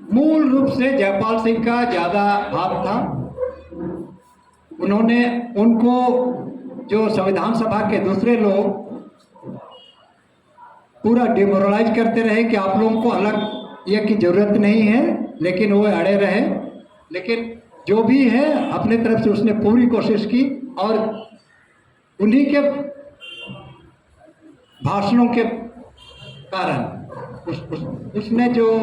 मूल रूप से जयपाल सिंह का ज़्यादा भाग था। उन्होंने उनको जो संविधान सभा के दूसरे लोग पूरा डिमोरलाइज करते रहे कि आप लोगों को अलग ये की ज़रूरत नहीं है, लेकिन वो अड़े रहे। लेकिन जो भी है अपने तरफ से उसने पूरी कोशिश की और उन्हीं के भाषणों के कारण उसने जो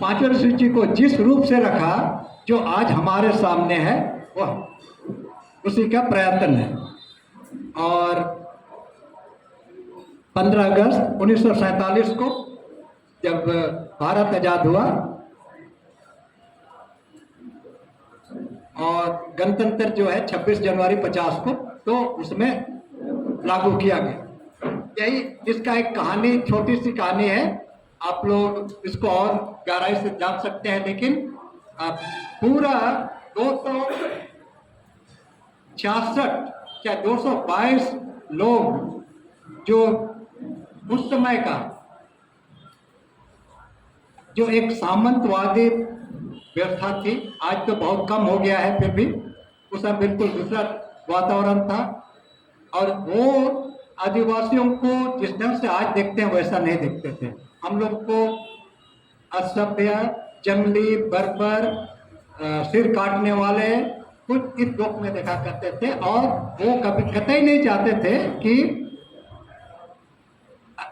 पांचवी अनुसूची को जिस रूप से रखा जो आज हमारे सामने है वह उसी का प्रयत्न है। और 15 अगस्त 1947 को जब भारत आज़ाद हुआ और गणतंत्र जो है 26 जनवरी 50 को, तो उसमें लागू किया गया। यही इसका एक कहानी, छोटी सी कहानी है। आप लोग इसको और गहराई से जान सकते हैं, लेकिन पूरा 266 या 222 लोग जो उस समय का जो एक सामंतवादी व्यवस्था थी, आज तो बहुत कम हो गया है, फिर भी उस समय बिल्कुल दूसरा वातावरण था। और वो आदिवासियों को जिस ढंग से आज देखते हैं वैसा नहीं देखते थे। हम लोग को असभ्य, जंगली, बर्बर, सिर काटने वाले कुछ इस रूप में देखा करते थे और वो कभी कतई नहीं चाहते थे कि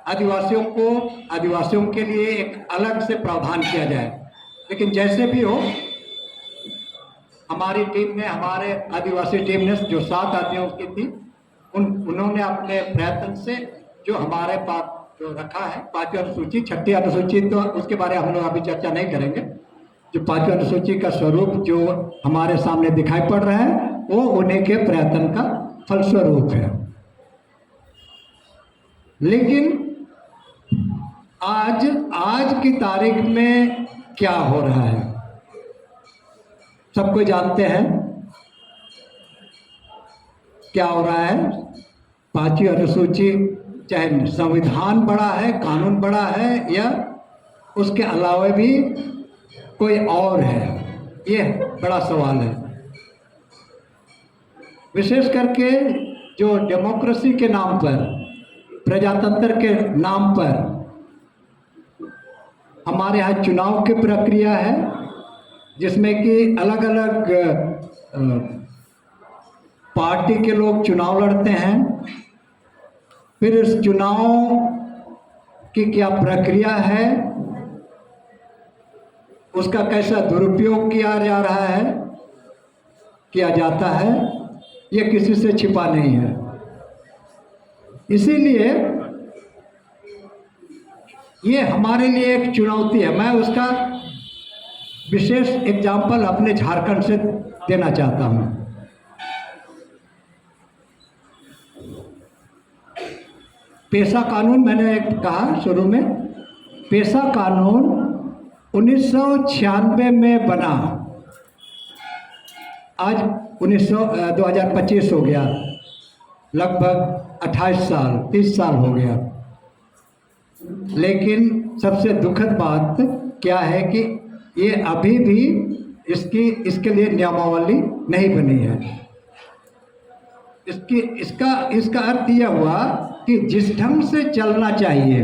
आदिवासियों के लिए एक अलग से प्रावधान किया जाए। लेकिन जैसे भी हो, हमारी टीम ने, हमारे आदिवासी टीम ने जो 7 आदमियों की थी, उन्होंने अपने प्रयत्न से जो हमारे पास जो रखा है 5वीं अनुसूची, 6ठी अनुसूची, तो उसके बारे में हम लोग अभी चर्चा नहीं करेंगे। जो 5वीं अनुसूची का स्वरूप जो हमारे सामने दिखाई पड़ रहा है वो उन्हीं के प्रयत्न का फलस्वरूप है। लेकिन आज की तारीख में क्या हो रहा है सबको जानते हैं। क्या हो रहा है? 5वीं अनुसूची, चाहे संविधान बड़ा है, कानून बड़ा है, या उसके अलावा भी कोई और है, ये बड़ा सवाल है। विशेष करके जो डेमोक्रेसी के नाम पर, प्रजातंत्र के नाम पर हमारे यहाँ चुनाव की प्रक्रिया है, जिसमें कि अलग अलग पार्टी के लोग चुनाव लड़ते हैं। फिर इस चुनाव की क्या प्रक्रिया है, उसका कैसा दुरुपयोग किया जा रहा है, किया जाता है, ये किसी से छिपा नहीं है। इसीलिए ये हमारे लिए एक चुनौती है। मैं उसका विशेष एग्जाम्पल अपने झारखंड से देना चाहता हूँ। पेशा कानून, मैंने कहा शुरू में, पेशा कानून 1996 में बना, आज 2025 हो गया, लगभग 28 साल 30 साल हो गया। लेकिन सबसे दुखद बात क्या है कि ये अभी भी इसके लिए नियमावली नहीं बनी है। इसका अर्थ यह हुआ कि जिस ढंग से चलना चाहिए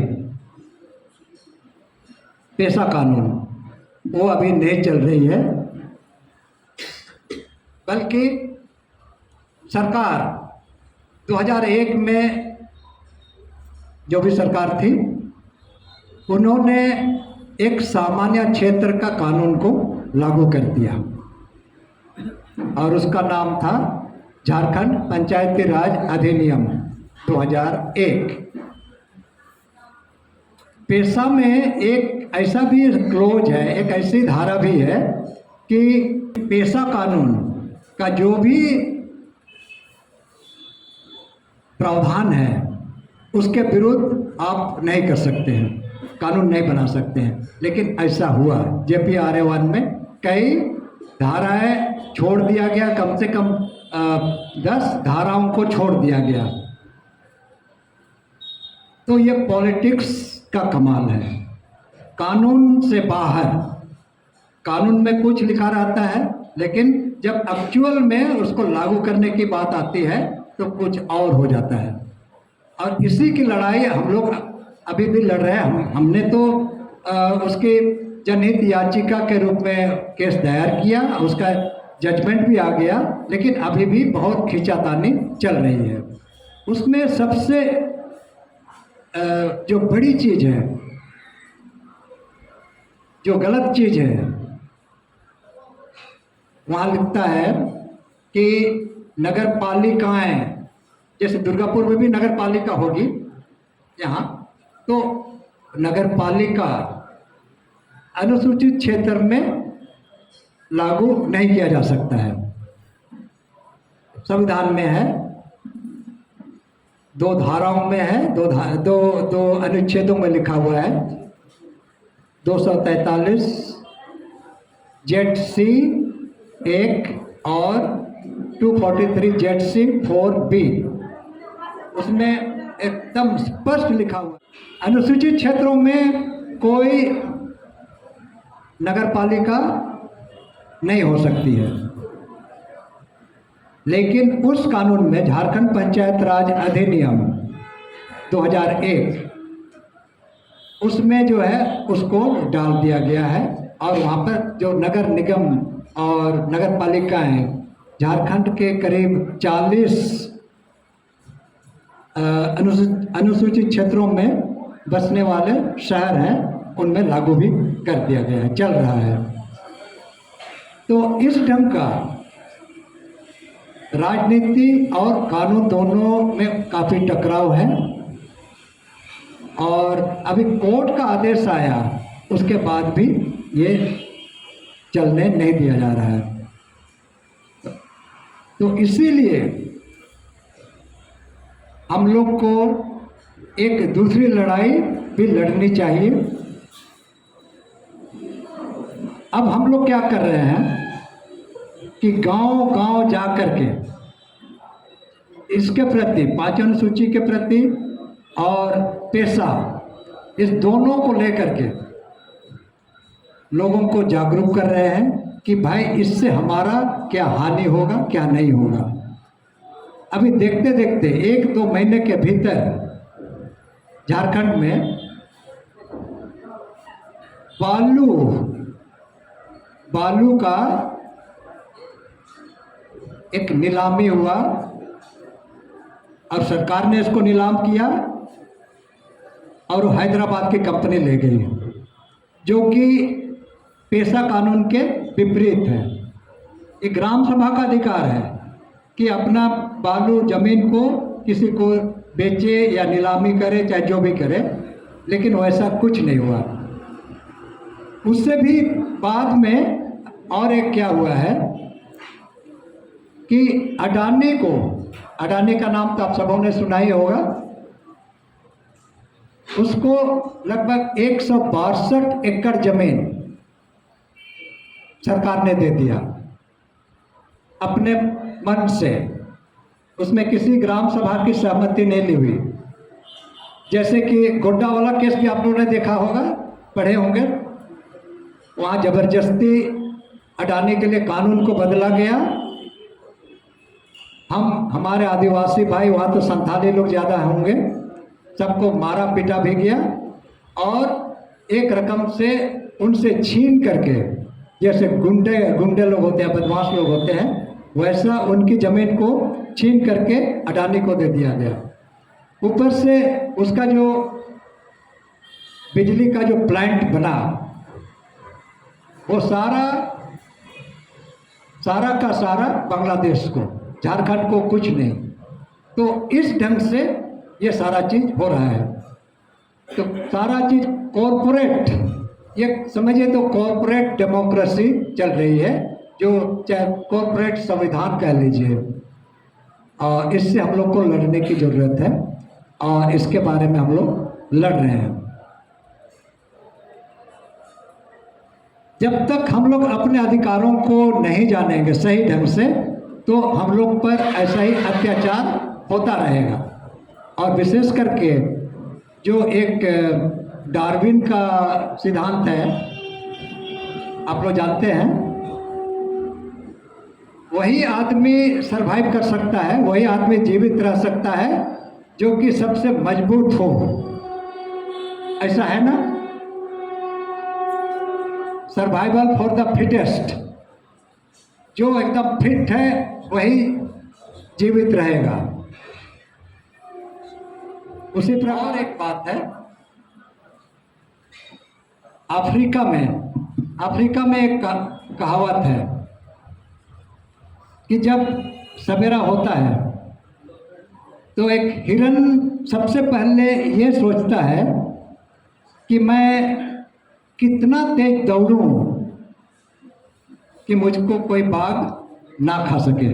पेशा कानून, वो अभी नहीं चल रही है। बल्कि सरकार 2001 में जो भी सरकार थी, उन्होंने एक सामान्य क्षेत्र का कानून को लागू कर दिया और उसका नाम था झारखंड पंचायती राज अधिनियम 2001। पेशा में एक ऐसा भी क्लोज है, एक ऐसी धारा भी है कि पेशा कानून का जो भी प्रावधान है उसके विरुद्ध आप नहीं कर सकते हैं, कानून नहीं बना सकते हैं। लेकिन ऐसा हुआ, JPRA1 में कई धाराएं छोड़ दिया गया, कम से कम 10 धाराओं को छोड़ दिया गया। तो ये पॉलिटिक्स का कमाल है। कानून से बाहर कानून में कुछ लिखा रहता है, लेकिन जब एक्चुअल में उसको लागू करने की बात आती है तो कुछ और हो जाता है। और इसी की लड़ाई हम लोग अभी भी लड़ रहे हैं। हमने तो उसकी जनहित याचिका के रूप में केस दायर किया, उसका जजमेंट भी आ गया, लेकिन अभी भी बहुत खींचातानी चल रही है। उसमें सबसे जो बड़ी चीज़ है, जो गलत चीज़ है, वहाँ लिखता है कि नगर पालिकाएँ, जैसे दुर्गापुर में भी नगर पालिका होगी यहाँ, तो नगर पालिका अनुसूचित क्षेत्र में लागू नहीं किया जा सकता है। संविधान में है, 2 धाराओं में है, दो अनुच्छेदों में लिखा हुआ है, 243 ZC 1 और 243 ZC 4B, उसमें एकदम स्पष्ट लिखा हुआ है अनुसूचित क्षेत्रों में कोई नगर पालिका नहीं हो सकती है। लेकिन उस कानून में, झारखंड पंचायत राज अधिनियम 2001, उसमें जो है उसको डाल दिया गया है, और वहाँ पर जो नगर निगम और नगर पालिकाएँ, झारखंड के करीब 40 अनुसूचित क्षेत्रों में बसने वाले शहर हैं, उनमें लागू भी कर दिया गया है, चल रहा है। तो इस ढंग का राजनीति और कानून दोनों में काफ़ी टकराव है, और अभी कोर्ट का आदेश आया, उसके बाद भी ये चलने नहीं दिया जा रहा है। तो इसीलिए हम लोग को एक दूसरी लड़ाई भी लड़नी चाहिए। अब हम लोग क्या कर रहे हैं कि गांव-गांव जा कर के इसके प्रति, 5 अनुसूची के प्रति और पेशा, इस दोनों को लेकर के लोगों को जागरूक कर रहे हैं कि भाई इससे हमारा क्या हानि होगा, क्या नहीं होगा। अभी देखते देखते 1-2 महीने के भीतर झारखंड में बालू का एक नीलामी हुआ, और सरकार ने इसको नीलाम किया, और हैदराबाद की कंपनी ले गई, जो कि पेशा कानून के विपरीत है। ये ग्राम सभा का अधिकार है कि अपना बालू जमीन को किसी को बेचे या नीलामी करे, चाहे जो भी करे, लेकिन वैसा कुछ नहीं हुआ। उससे भी बाद में और एक क्या हुआ है कि अडानी का नाम तो आप सबों ने सुना ही होगा, उसको लगभग 162 एकड़ जमीन सरकार ने दे दिया अपने मन से। उसमें किसी ग्राम सभा की सहमति नहीं ली हुई। जैसे कि गोड्डा वाला केस भी आप लोगों ने देखा होगा, पढ़े होंगे। वहाँ जबरदस्ती अडानी के लिए कानून को बदला गया। हमारे आदिवासी भाई, वहाँ तो संथाली लोग ज़्यादा होंगे, सबको मारा पीटा भी गया, और एक रकम से उनसे छीन करके, जैसे गुंडे लोग होते हैं, बदमाश लोग होते हैं, वैसा उनकी ज़मीन को छीन करके अडानी को दे दिया गया। ऊपर से उसका जो बिजली का जो प्लांट बना, वो सारा का सारा बांग्लादेश को, झारखंड को कुछ नहीं। तो इस ढंग से ये सारा चीज़ हो रहा है। तो सारा चीज़ कॉरपोरेट, ये समझिए तो कॉरपोरेट डेमोक्रेसी चल रही है, जो चाहे कॉरपोरेट संविधान कह लीजिए। और इससे हम लोग को लड़ने की ज़रूरत है, और इसके बारे में हम लोग लड़ रहे हैं। जब तक हम लोग अपने अधिकारों को नहीं जानेंगे सही ढंग से, तो हम लोग पर ऐसा ही अत्याचार होता रहेगा। और विशेष करके जो एक डार्विन का सिद्धांत है आप लोग जानते हैं, वही आदमी सरवाइव कर सकता है, वही आदमी जीवित रह सकता है जो कि सबसे मजबूत हो। ऐसा है ना, सर्वाइवल फॉर द फिटेस्ट। जो एकदम फिट है वही जीवित रहेगा। उसी प्रकार एक बात है, अफ्रीका में एक कहावत है कि जब सवेरा होता है तो एक हिरन सबसे पहले ये सोचता है कि मैं कितना तेज दौड़ूं कि मुझको कोई बाघ ना खा सके।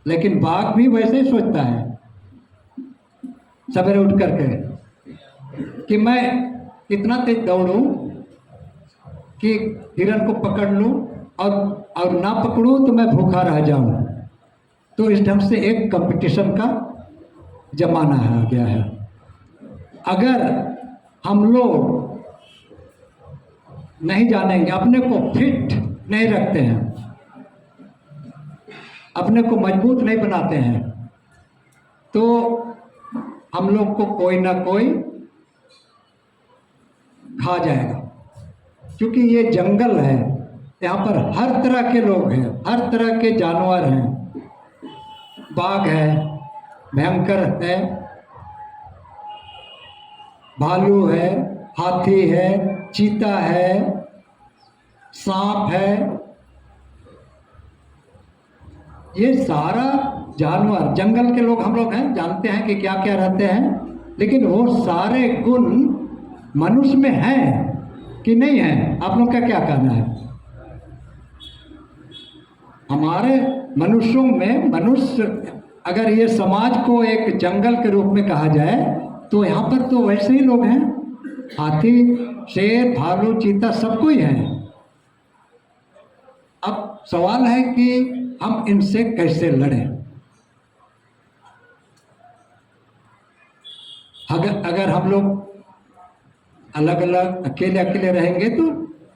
लेकिन बाघ भी वैसे ही सोचता है सवेरे उठ करके कि मैं कितना तेज दौड़ूं कि हिरन को पकड़ लूं और ना पकड़ूं तो मैं भूखा रह जाऊं। तो इस ढंग से एक कंपटीशन का जमाना आ गया है। अगर हम लोग नहीं जानेंगे, अपने को फिट नहीं रखते हैं, अपने को मजबूत नहीं बनाते हैं, तो हम लोग को कोई ना कोई खा जाएगा। क्योंकि ये जंगल है, यहाँ पर हर तरह के लोग हैं, हर तरह के जानवर हैं। बाघ है, भयंकर है, भालू है, हाथी है, चीता है, सांप है। ये सारा जानवर, जंगल के लोग हम लोग हैं, जानते हैं कि क्या क्या रहते हैं। लेकिन वो सारे गुण मनुष्य में हैं कि नहीं है? आप लोग का क्या कहना है? हमारे मनुष्यों में, मनुष्य अगर ये समाज को एक जंगल के रूप में कहा जाए तो यहाँ पर तो वैसे ही लोग हैं। हाथी, शेर, भालू, चीता सब कोई है। अब सवाल है कि हम इनसे कैसे लड़ें। अगर हम लोग अलग अलग अकेले अकेले रहेंगे तो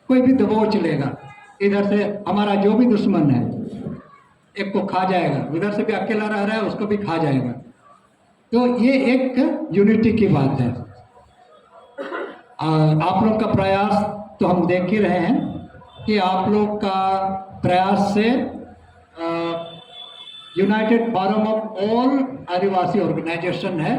कोई भी दबाव चलेगा। इधर से हमारा जो भी दुश्मन है एक को खा जाएगा, उधर से भी अकेला रह रहा है उसको भी खा जाएगा। तो ये एक यूनिटी की बात है। आप लोग का प्रयास तो हम देख ही रहे हैं कि आप लोग का प्रयास से United Forum of All Adivasi Organization है।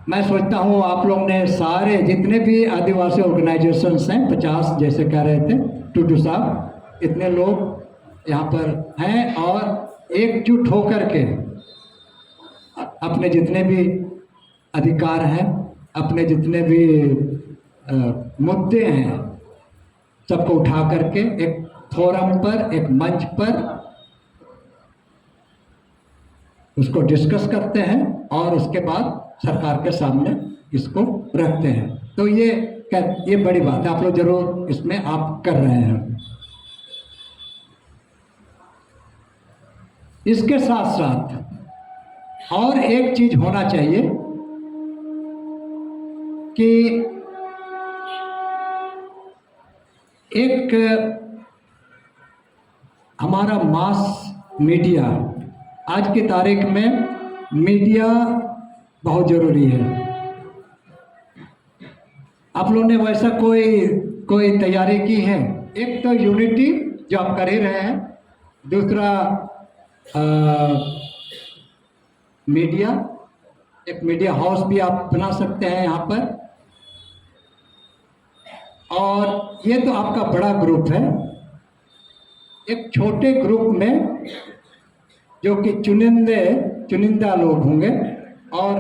मैं सोचता हूँ आप लोग ने सारे जितने भी आदिवासी ऑर्गेनाइजेशंस हैं, 50 जैसे कह रहे थे टूटू साहब, इतने लोग यहाँ पर हैं और एकजुट होकर के अपने जितने भी अधिकार हैं, अपने जितने भी मुद्दे हैं, सबको उठा करके एक फोरम पर, एक मंच पर उसको डिस्कस करते हैं और उसके बाद सरकार के सामने इसको रखते हैं। तो ये बड़ी बात है, आप लोग जरूर इसमें आप कर रहे हैं। इसके साथ साथ और एक चीज होना चाहिए कि एक हमारा मास मीडिया, आज की तारीख में मीडिया बहुत जरूरी है। आप लोगों ने वैसा कोई तैयारी की है? एक तो यूनिटी जो आप कर ही रहे हैं, दूसरा मीडिया, एक मीडिया हाउस भी आप बना सकते हैं यहाँ पर। और ये तो आपका बड़ा ग्रुप है। एक छोटे ग्रुप में जो कि चुनिंदा लोग होंगे और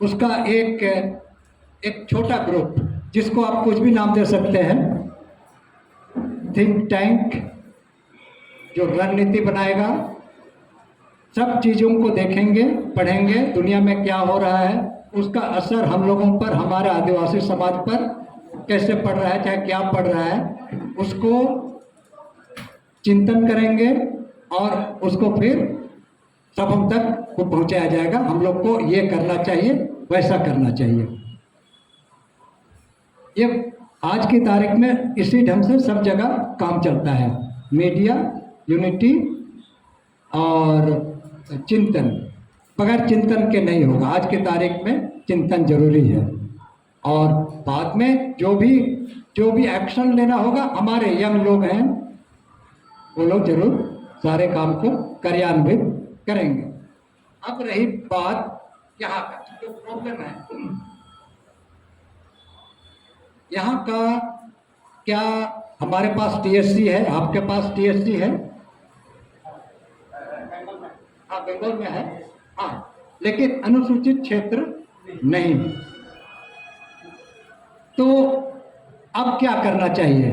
उसका एक छोटा ग्रुप, जिसको आप कुछ भी नाम दे सकते हैं, थिंक टैंक, जो रणनीति बनाएगा, सब चीज़ों को देखेंगे, पढ़ेंगे, दुनिया में क्या हो रहा है, उसका असर हम लोगों पर, हमारे आदिवासी समाज पर कैसे पड़ रहा है, चाहे क्या पड़ रहा है, उसको चिंतन करेंगे और उसको फिर सबों तक को पहुंचाया जाएगा। हम लोग को ये करना चाहिए, वैसा करना चाहिए। ये आज की तारीख में इसी ढंग से सब जगह काम चलता है। मीडिया, यूनिटी और चिंतन, बगैर चिंतन के नहीं होगा। आज की तारीख में चिंतन जरूरी है, और बाद में जो भी एक्शन लेना होगा, हमारे यंग लोग हैं, वो लोग जरूर सारे काम को कार्यान्वित करेंगे। अब रही बात यहाँ का जो प्रॉब्लम है, यहाँ का क्या हमारे पास टीएससी है, आपके पास टीएससी है? हाँ, बंगाल में है। हाँ, लेकिन अनुसूचित क्षेत्र नहीं। तो अब क्या करना चाहिए?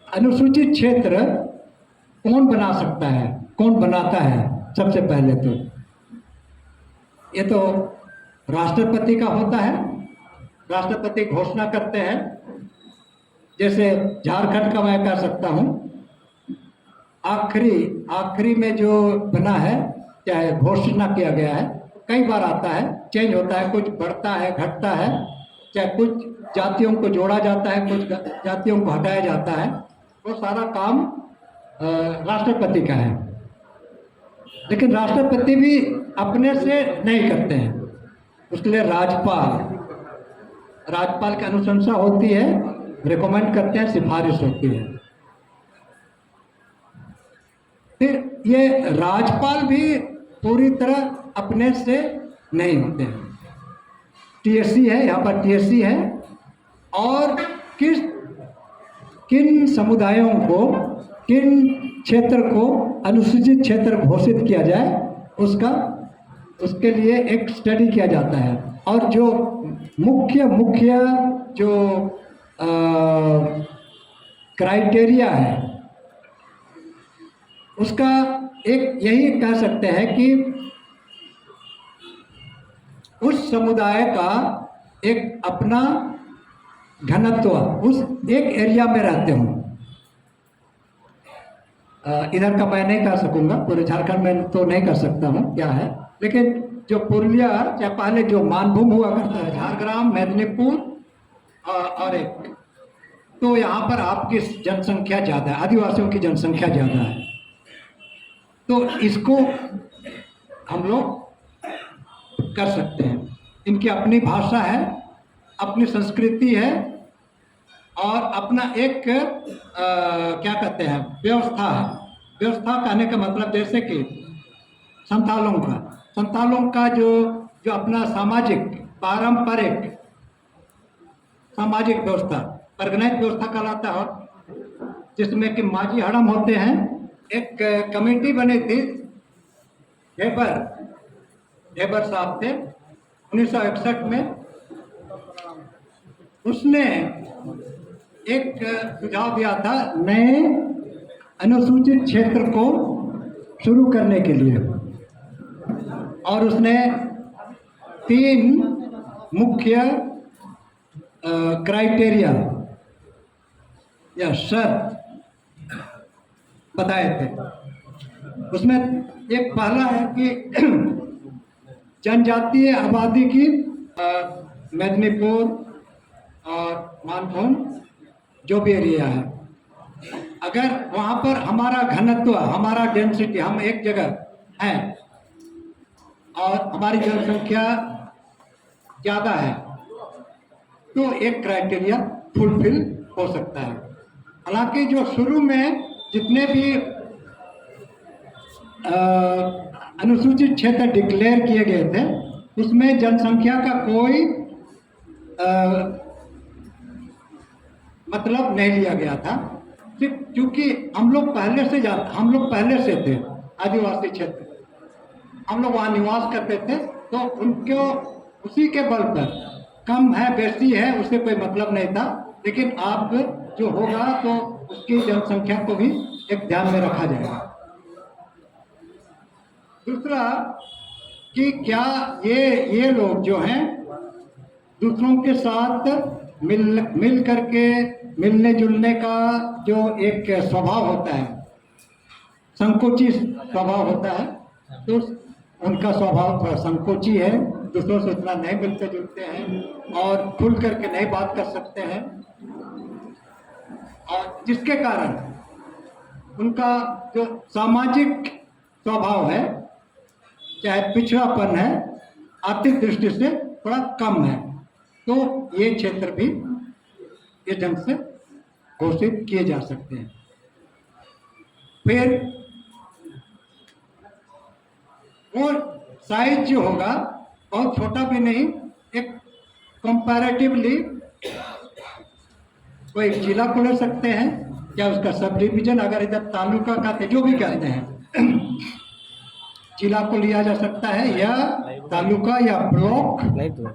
अनुसूचित क्षेत्र कौन बना सकता है, कौन बनाता है? सबसे पहले तो ये तो राष्ट्रपति का होता है। राष्ट्रपति घोषणा करते हैं, जैसे झारखंड का मैं कह सकता हूँ। आखिरी में जो बना है, चाहे घोषणा किया गया है, कई बार आता है, चेंज होता है, कुछ बढ़ता है, घटता है, चाहे कुछ जातियों को जोड़ा जाता है, कुछ जातियों को हटाया जाता है। वो सारा काम राष्ट्रपति का है। लेकिन राष्ट्रपति भी अपने से नहीं करते हैं, उसके लिए राज्यपाल की अनुशंसा होती है, रिकमेंड करते हैं, सिफारिश होती है। फिर ये राज्यपाल भी पूरी तरह अपने से नहीं होते हैं। टीएससी है, यहाँ पर टीएससी है, और किन समुदायों को, किन क्षेत्र को अनुसूचित क्षेत्र घोषित किया जाए, उसके लिए एक स्टडी किया जाता है। और जो मुख्य जो क्राइटेरिया है, उसका एक यही कह सकते हैं कि उस समुदाय का एक अपना घनत्व, उस एक एरिया में रहते हों। इधर का मैं नहीं कर सकूंगा, पूरे झारखंड में तो नहीं कर सकता हूँ क्या है, लेकिन जो पुरुलिया, या पहले जो मानभूम हुआ करता है, झारग्राम, मेदिनीपुर और एक, तो यहाँ पर आपकी जनसंख्या ज़्यादा है, आदिवासियों की जनसंख्या ज़्यादा है। तो इसको हम लोग कर सकते हैं। इनकी अपनी भाषा है, अपनी संस्कृति है, और अपना एक क्या कहते हैं, व्यवस्था है। व्यवस्था कहने का मतलब जैसे कि संथालों का जो अपना सामाजिक, पारंपरिक सामाजिक व्यवस्था, ऑर्गेनाइज व्यवस्था कहलाता है, जिसमें कि माझी हड़म होते हैं। एक कमेटी बनी थी, ढेबर साहब थे 1961 में। उसने एक सुझाव दिया था नए अनुसूचित क्षेत्र को शुरू करने के लिए, और उसने 3 मुख्य क्राइटेरिया या शर्त बताए थे। उसमें एक पहला है कि जनजातीय आबादी की मेदिनीपुर और मानभूम जो भी एरिया है, अगर वहाँ पर हमारा घनत्व, हमारा डेंसिटी, हम एक जगह हैं और हमारी जनसंख्या ज़्यादा है, तो एक क्राइटेरिया फुलफिल हो सकता है। हालांकि जो शुरू में जितने भी अनुसूचित क्षेत्र डिक्लेयर किए गए थे, उसमें जनसंख्या का कोई मतलब नहीं लिया गया था। सिर्फ क्योंकि हम लोग पहले से थे आदिवासी क्षेत्र, हम लोग वहाँ निवास करते थे, तो उनको उसी के बल पर कम है बेसी है उससे कोई मतलब नहीं था। लेकिन आप जो होगा तो उसकी जनसंख्या को भी एक ध्यान में रखा जाएगा। दूसरा कि क्या ये लोग जो हैं दूसरों के साथ मिल करके मिलने जुलने का जो एक स्वभाव होता है, संकोची स्वभाव होता है, तो उनका स्वभाव थोड़ा संकोची है, दूसरों से उतना नहीं मिलते जुलते हैं और खुल करके नहीं बात कर सकते हैं, और जिसके कारण उनका जो सामाजिक स्वभाव है, चाहे पिछड़ापन है, आर्थिक दृष्टि से थोड़ा कम है। तो ये क्षेत्र भी इस ढंग से घोषित किए जा सकते हैं। फिर वो साइज जो होगा बहुत छोटा भी नहीं, एक कंपैरेटिवली कोई जिला को ले सकते हैं या उसका सब डिवीजन, अगर इधर तालुका का जो भी कहते हैं जिला को लिया जा सकता है, या तालुका या ब्लॉक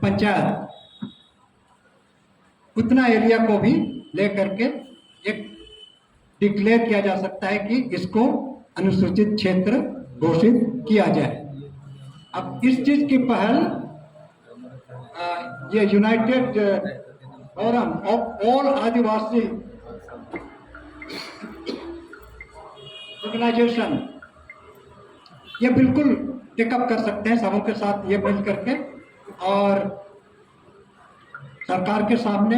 पंचायत, उतना एरिया को भी लेकर के एक डिक्लेयर किया जा सकता है कि इसको अनुसूचित क्षेत्र घोषित किया जाए। अब इस चीज की पहल ये United Forum of All Adivasi Organization ये बिल्कुल टेकअप कर सकते हैं सबों के साथ ये मिल करके, और सरकार के सामने,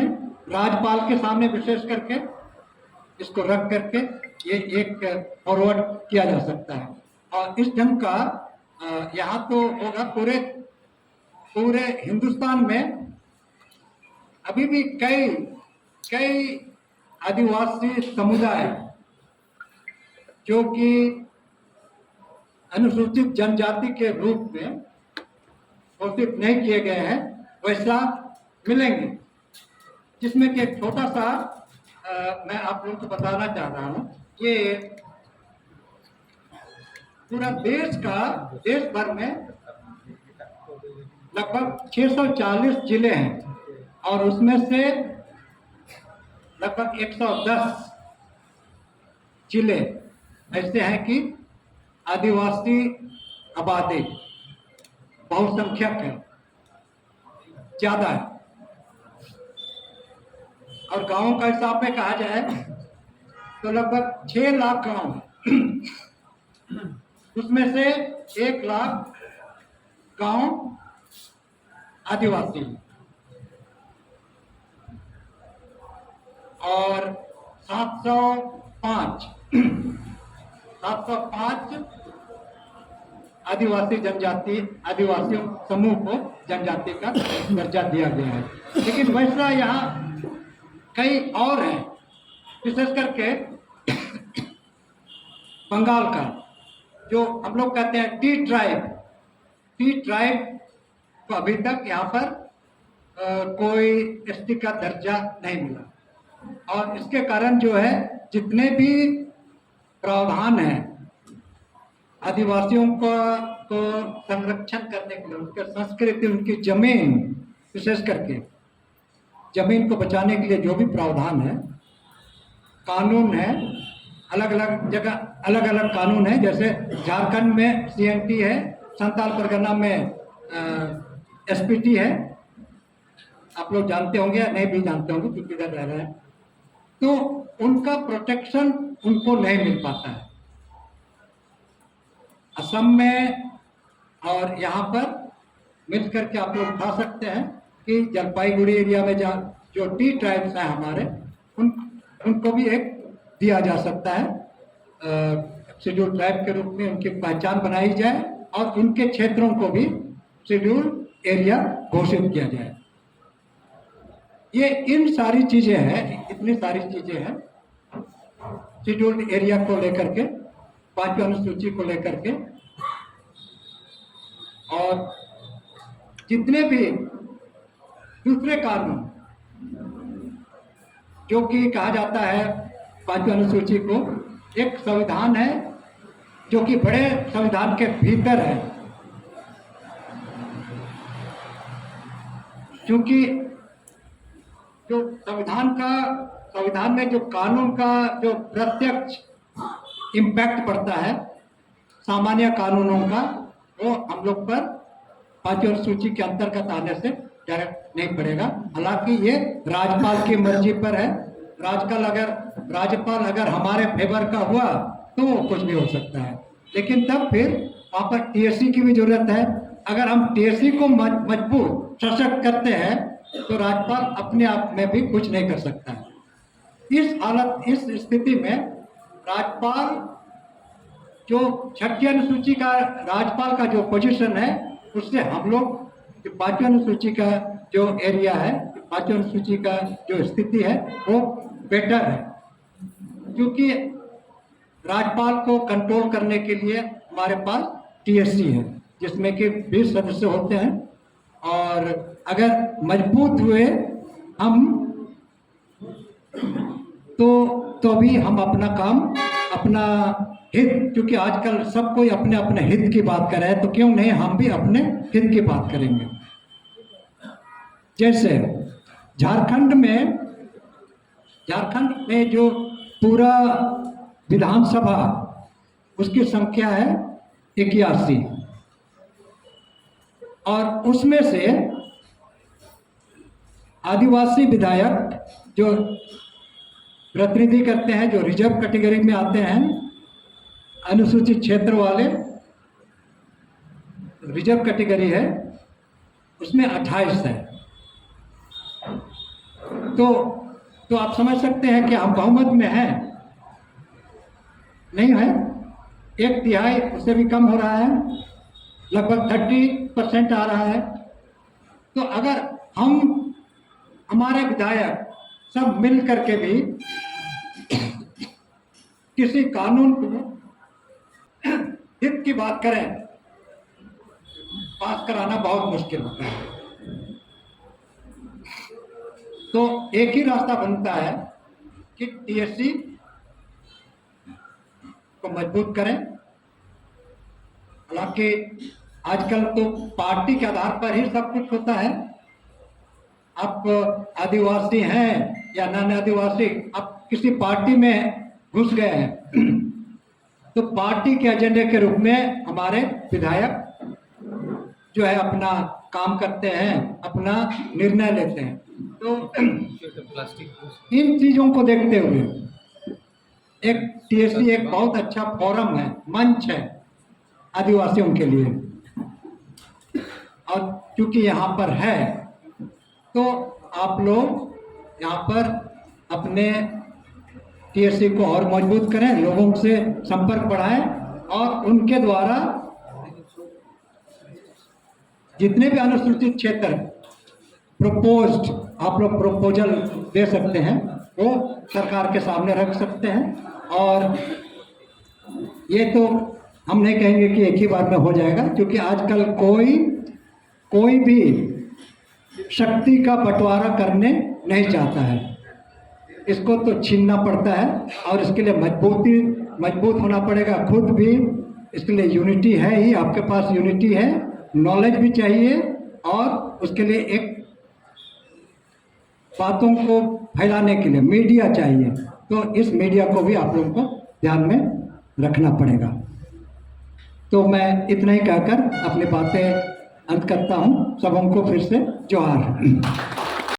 राज्यपाल के सामने विशेष करके इसको रख करके ये एक फॉरवर्ड किया जा सकता है। और इस ढंग का यहाँ तो होगा पूरे हिंदुस्तान में अभी भी कई आदिवासी समुदाय जो कि अनुसूचित जनजाति के रूप में घोषित नहीं किए गए हैं, वैसा मिलेंगे, जिसमें कि एक छोटा सा मैं आप लोगों को बताना चाह रहा हूँ। ये पूरा देश भर में लगभग 640 जिले हैं, और उसमें से लगभग 110 जिले ऐसे हैं कि आदिवासी आबादी बहुसंख्यक है, ज्यादा है। और गांवों का हिसाब में कहा जाए तो लगभग 6 लाख गांव है, उसमें से 1 लाख गांव आदिवासी है, और 705 आदिवासियों समूह को जनजाति का दर्जा दिया गया है। लेकिन वैसा यहाँ कई और हैं, विशेष करके बंगाल का जो हम लोग कहते हैं टी ट्राइब को अभी तक यहाँ पर कोई एसटी का दर्जा नहीं मिला, और इसके कारण जो है जितने भी प्रावधान हैं आदिवासियों को संरक्षण करने के लिए, उनकी संस्कृति, उनकी जमीन, विशेष करके जमीन को बचाने के लिए जो भी प्रावधान है, कानून है, अलग अलग जगह अलग अलग कानून है। जैसे झारखंड में सीएनटी है, संताल परगना में एसपीटी है, आप लोग जानते होंगे या नहीं भी जानते होंगे क्योंकि इधर रह रहे हैं, तो उनका प्रोटेक्शन उनको नहीं मिल पाता है। असम में और यहाँ पर मिल करके आप लोग उठा सकते हैं कि जलपाईगुड़ी एरिया में जो टी ट्राइब्स हैं हमारे, उनको भी एक दिया जा सकता है शेड्यूल ट्राइब के रूप में, उनकी पहचान बनाई जाए और उनके क्षेत्रों को भी शेड्यूल एरिया घोषित किया जाए। ये इन सारी चीजें हैं, इतनी सारी चीजें हैं शेड्यूल्ड एरिया को लेकर के, 5वीं अनुसूची को लेकर के, और जितने भी दूसरे कानून जो कि कहा जाता है 5वीं अनुसूची को एक संविधान है जो कि बड़े संविधान के भीतर है, क्योंकि जो संविधान में जो कानून का जो प्रत्यक्ष इम्पैक्ट पड़ता है सामान्य कानूनों का, वो हम लोग पर 5वीं अनुसूची के अंतर्गत आने से डायरेक्ट नहीं पड़ेगा। हालांकि ये राज्यपाल की मर्जी पर है, राज्यपाल अगर हमारे फेवर का हुआ तो कुछ भी हो सकता है, लेकिन तब फिर वहाँ पर टीएससी की भी जरूरत है, अगर हम टीएससी को मजबूत सशक्त करते हैं तो राज्यपाल अपने आप में भी कुछ नहीं कर सकता है। इस स्थिति में राज्यपाल जो 6ठी अनुसूची का राज्यपाल का जो पोजीशन है उससे हम लोग जो 5वीं अनुसूची का जो एरिया है, 5वीं अनुसूची का जो स्थिति है वो बेटर है, क्योंकि राज्यपाल को कंट्रोल करने के लिए हमारे पास टीएससी है जिसमें कि 20 सदस्य होते हैं, और अगर मजबूत हुए हम तो भी हम अपना काम, अपना हित, क्योंकि आजकल सब कोई अपने अपने हित की बात कर रहे हैं, तो क्यों नहीं हम भी अपने हित की बात करेंगे। जैसे झारखंड में जो पूरा विधानसभा उसकी संख्या है 81, और उसमें से आदिवासी विधायक जो प्रतिनिधि करते हैं, जो रिजर्व कैटेगरी में आते हैं, अनुसूचित क्षेत्र वाले रिजर्व कैटेगरी है, उसमें 28 है। तो आप समझ सकते हैं कि हम बहुमत में हैं, नहीं है, 1/3 उससे भी कम हो रहा है, लगभग 30% आ रहा है। तो अगर हमारे विधायक सब मिल करके भी किसी कानून को हित की बात करें, पास कराना बहुत मुश्किल होता है। तो एक ही रास्ता बनता है कि टीएससी को मजबूत करें। हालांकि आजकल तो पार्टी के आधार पर ही सब कुछ होता है। आप आदिवासी हैं या नॉन आदिवासी, आप किसी पार्टी में घुस गए हैं तो पार्टी के एजेंडे के रूप में हमारे विधायक जो है अपना काम करते हैं, अपना निर्णय लेते हैं। तो इन चीज़ों को देखते हुए एक टीएससी एक बहुत अच्छा फोरम है, मंच है आदिवासियों के लिए, और क्योंकि यहाँ पर है तो आप लोग यहाँ पर अपने टीएससी को और मजबूत करें, लोगों से संपर्क बढ़ाएं और उनके द्वारा जितने भी अनुसूचित क्षेत्र प्रपोज्ड आप लोग प्रपोजल दे सकते हैं वो सरकार के सामने रख सकते हैं। और ये तो हम नहीं कहेंगे कि एक ही बार में हो जाएगा, क्योंकि आजकल कोई भी शक्ति का बंटवारा करने नहीं चाहता है, इसको तो छीनना पड़ता है और इसके लिए मजबूत होना पड़ेगा खुद भी। इसके लिए यूनिटी है ही, आपके पास यूनिटी है, नॉलेज भी चाहिए, और उसके लिए एक बातों को फैलाने के लिए मीडिया चाहिए। तो इस मीडिया को भी आप लोगों को ध्यान में रखना पड़ेगा। तो मैं इतना ही कहकर अपनी बातें अंत करता हूँ। सबों को फिर से जोहार।